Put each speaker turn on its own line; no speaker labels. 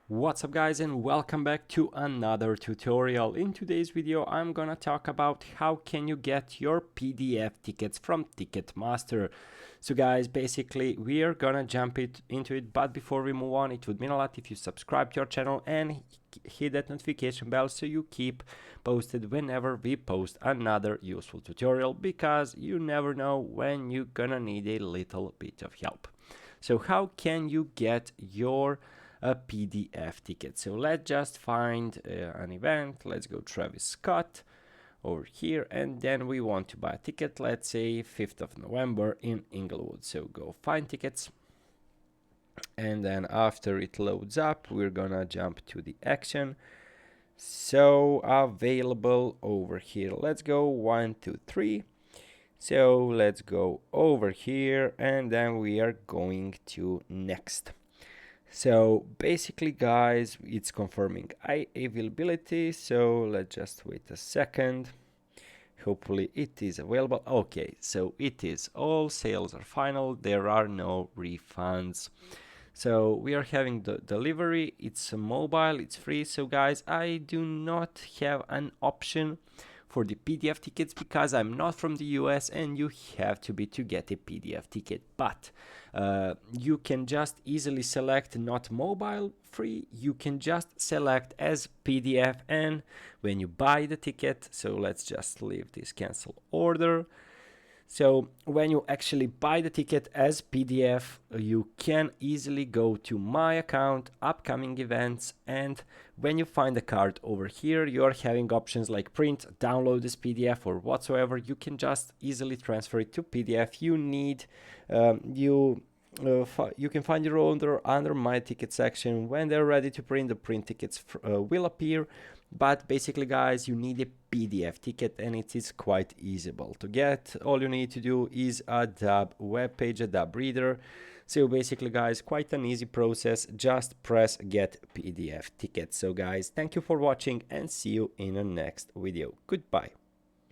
What's up guys, and welcome back to another tutorial. In today's video I'm gonna talk about how can you get your PDF tickets from Ticketmaster. So guys, basically we are gonna jump into it, but before we move on, it would mean a lot if you subscribe to our channel and hit that notification bell so you keep posted whenever we post another useful tutorial, because you never know when you're gonna need a little bit of help. So how can you get your a PDF ticket? So let's just find an event. Let's go Travis Scott over here, and then we want to buy a ticket, let's say 5th of November in Inglewood. So go find tickets, and then after it loads up, we're gonna jump to the action. So available over here, let's go 1 2 3. So let's go over here, and then we are going to next. So basically guys, it's confirming availability, so let's just wait a second. Hopefully it is available. Okay, so it is. All sales are final, there are no refunds. So we are having the delivery, it's a mobile, it's free. So guys, I do not have an option for the PDF tickets because I'm not from the US and you have to be to get a PDF ticket, but you can just easily select not mobile free, you can just select as PDF, and when you buy the ticket, so let's just leave this cancel order. So when you actually buy the ticket as PDF, you can easily go to my account, upcoming events, and when you find the card over here, you are having options like print, download this PDF, or whatsoever. You can just easily transfer it to PDF. You need, you can find your order under my ticket section. When they're ready to print, the print tickets will appear. But basically guys, you need a PDF ticket, and it is quite easable to get. All you need to do is a DAB web page, a DAB reader. So basically guys, quite an easy process. Just press get PDF ticket. So guys, thank you for watching and see you in the next video. Goodbye.